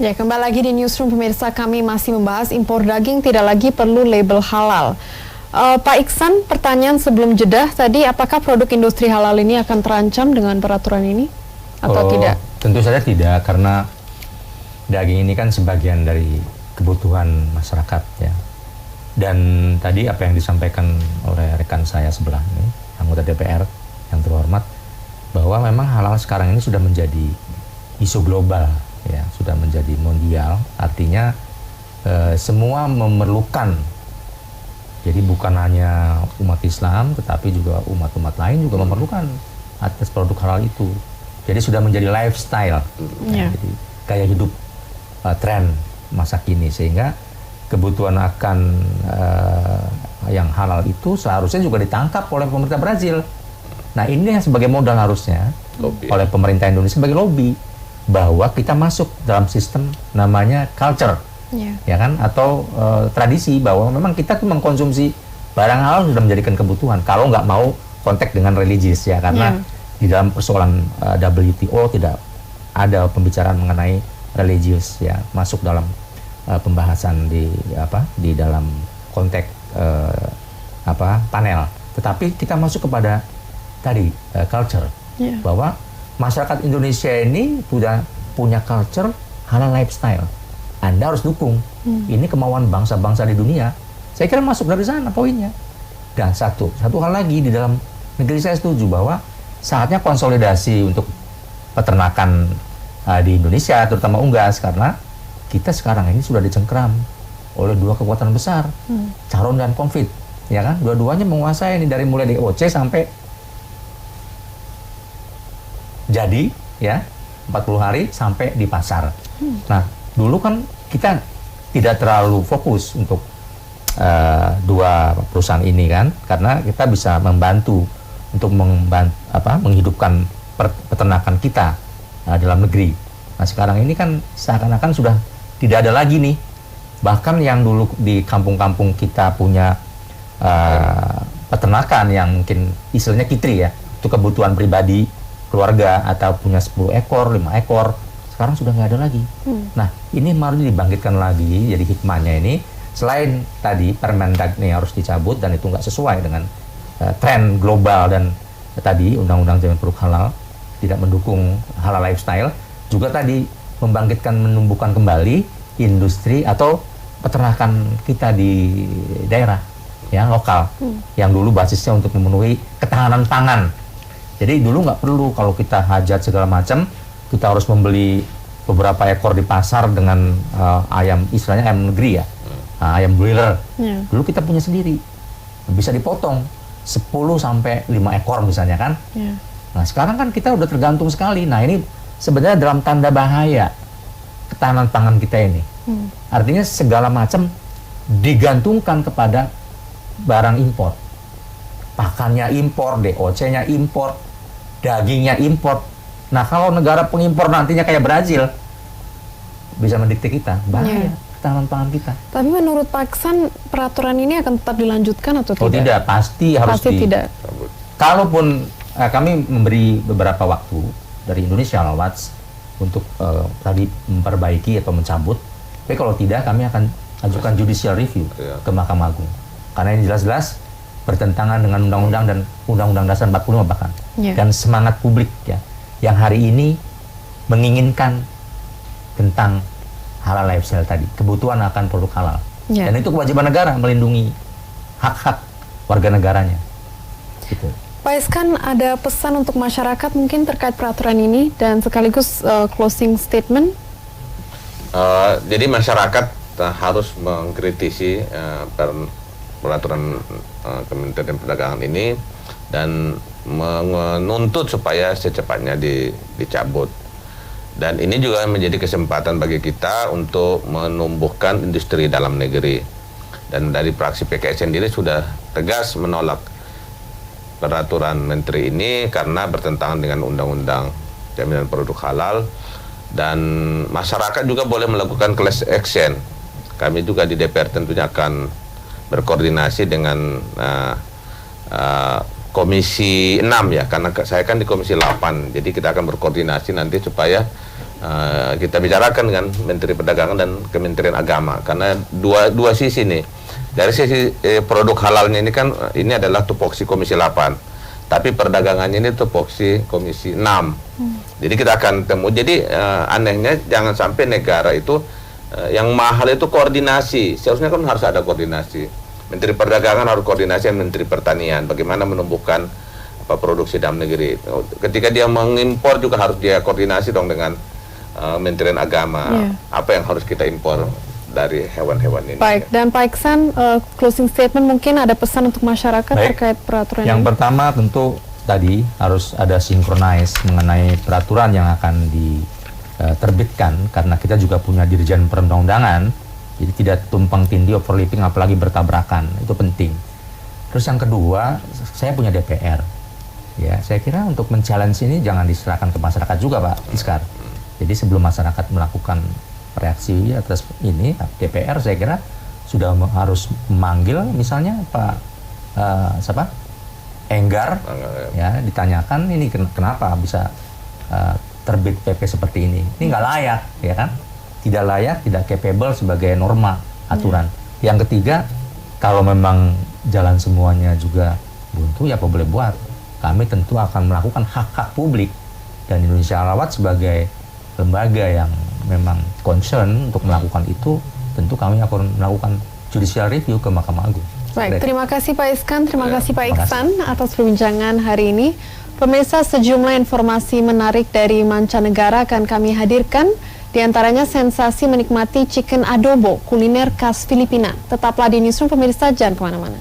Ya, kembali lagi di Newsroom pemirsa, kami masih membahas impor daging tidak lagi perlu label halal. Pak Iksan, pertanyaan sebelum jeda tadi, apakah produk industri halal ini akan terancam dengan peraturan ini atau tidak? Tentu saja tidak, karena daging ini kan sebagian dari kebutuhan masyarakat ya. Dan tadi apa yang disampaikan oleh rekan saya sebelah ini, anggota DPR yang terhormat, bahwa memang halal sekarang ini sudah menjadi isu global ya, sudah menjadi mondial, artinya semua memerlukan. Jadi bukan hanya umat Islam, tetapi juga umat-umat lain juga memerlukan atas produk halal itu. Jadi sudah menjadi lifestyle, ya, jadi gaya hidup tren masa kini, sehingga kebutuhan akan yang halal itu seharusnya juga ditangkap oleh pemerintah Brazil. Nah, ini yang sebagai modal harusnya oleh pemerintah Indonesia sebagai lobby, bahwa kita masuk dalam sistem namanya culture. Ya kan, atau tradisi, bahwa memang kita tuh mengkonsumsi barang halal sudah menjadikan kebutuhan, kalau nggak mau kontak dengan religius ya, karena di dalam persoalan WTO tidak ada pembicaraan mengenai religius ya, masuk dalam pembahasan di dalam konteks panel. Tetapi kita masuk kepada tadi culture, bahwa masyarakat Indonesia ini sudah punya culture halal lifestyle. Anda harus dukung. Ini kemauan bangsa-bangsa di dunia. Saya kira masuk dari sana poinnya. Dan satu hal lagi, di dalam negeri saya setuju bahwa saatnya konsolidasi untuk peternakan di Indonesia, terutama unggas, karena kita sekarang ini sudah dicengkram oleh dua kekuatan besar, Caron dan Konfit, ya kan? Dua-duanya menguasai ini, dari mulai DOC sampai jadi ya 40 hari sampai di pasar. Nah, dulu kan kita tidak terlalu fokus untuk dua perusahaan ini kan, karena kita bisa membantu untuk menghidupkan peternakan kita dalam negeri. Nah, sekarang ini kan seakan-akan sudah tidak ada lagi nih. Bahkan yang dulu di kampung-kampung kita punya peternakan yang mungkin istilahnya kitri ya, itu kebutuhan pribadi keluarga, atau punya 10 ekor, 5 ekor, sekarang sudah nggak ada lagi. Nah, ini mari dibangkitkan lagi. Jadi hikmahnya ini, selain tadi Permendag ini harus dicabut dan itu nggak sesuai dengan tren global, dan tadi undang-undang jaminan produk halal tidak mendukung halal lifestyle, juga tadi membangkitkan, menumbuhkan kembali industri atau peternakan kita di daerah ya, lokal, yang dulu basisnya untuk memenuhi ketahanan pangan. Jadi dulu nggak perlu kalau kita hajat segala macam, kita harus membeli beberapa ekor di pasar dengan ayam, istilahnya ayam negeri ya, ayam broiler. Dulu kita punya sendiri, bisa dipotong 10 sampai 5 ekor misalnya kan. Nah, sekarang kan kita udah tergantung sekali. Nah, ini sebenarnya dalam tanda bahaya ketahanan pangan kita ini. Artinya segala macam digantungkan kepada barang impor. Pakannya impor, DOC-nya impor, dagingnya impor. Nah, kalau negara pengimpor nantinya kayak Brazil, bisa mendikte kita, bahaya ketahanan pangan kita. Tapi menurut Pak Iksan, peraturan ini akan tetap dilanjutkan atau tidak? Oh tidak, pasti harus tidak. Kalaupun kami memberi beberapa waktu dari Indonesia Watch untuk tadi memperbaiki atau mencabut, tapi kalau tidak, kami akan ajukan judicial review ke Mahkamah Agung. Karena ini jelas-jelas bertentangan dengan undang-undang dan undang-undang dasar 45 bahkan. Dan semangat publik ya, yang hari ini menginginkan tentang halal lifestyle tadi, kebutuhan akan produk halal. Dan itu kewajiban negara melindungi hak-hak warga negaranya. Gitu. Pak Iksan, ada pesan untuk masyarakat mungkin terkait peraturan ini dan sekaligus closing statement? Jadi masyarakat harus mengkritisi peraturan Kementerian Perdagangan ini dan menuntut supaya secepatnya dicabut. Dan ini juga menjadi kesempatan bagi kita untuk menumbuhkan industri dalam negeri. Dan dari fraksi PKS sendiri sudah tegas menolak peraturan menteri ini karena bertentangan dengan undang-undang jaminan produk halal, dan masyarakat juga boleh melakukan class action. Kami juga di DPR tentunya akan berkoordinasi dengan Komisi 6 ya, karena saya kan di Komisi 8, jadi kita akan berkoordinasi nanti supaya kita bicarakan dengan Menteri Perdagangan dan Kementerian Agama, karena dua sisi nih. Dari sisi produk halalnya ini kan ini adalah tupoksi Komisi 8, tapi perdagangannya ini tupoksi Komisi 6. Jadi kita akan temu. Jadi anehnya jangan sampai negara itu yang mahal itu koordinasi. Seharusnya kan harus ada koordinasi. Menteri Perdagangan harus koordinasi dengan Menteri Pertanian. Bagaimana menumbuhkan produksi dalam negeri. Ketika dia mengimpor juga harus dia koordinasi dong dengan Kementerian Agama. Apa yang harus kita impor dari hewan-hewan ini. Baik, dan Pak Iksan, closing statement mungkin ada pesan untuk masyarakat terkait peraturan yang ini? pertama tentu tadi harus ada sinkronize mengenai peraturan yang akan diterbitkan, karena kita juga punya Dirjen Perundang-undangan, jadi tidak tumpang tindih, overlapping, apalagi bertabrakan, itu penting. Terus yang kedua, saya punya DPR, ya saya kira untuk men-challenge ini jangan diserahkan ke masyarakat juga Pak Iskar. Jadi sebelum masyarakat melakukan reaksi atas ini, DPR saya kira sudah harus memanggil misalnya Pak Enggar, ya ditanyakan ini kenapa bisa terbit PP seperti ini. Ini nggak layak, ya kan? Tidak layak, tidak capable sebagai norma aturan. Yang ketiga, kalau memang jalan semuanya juga buntu, ya apa boleh buat. Kami tentu akan melakukan hak-hak publik, dan Indonesia Rawat sebagai lembaga yang memang concern untuk melakukan itu, tentu kami akan melakukan judicial review ke Mahkamah Agung. Baik, terima kasih Pak Iskan, terima kasih Pak Iksan atas perbincangan hari ini. Pemirsa, sejumlah informasi menarik dari mancanegara akan kami hadirkan, di antaranya sensasi menikmati chicken adobo, kuliner khas Filipina. Tetaplah di Newsroom pemirsa, jangan kemana-mana.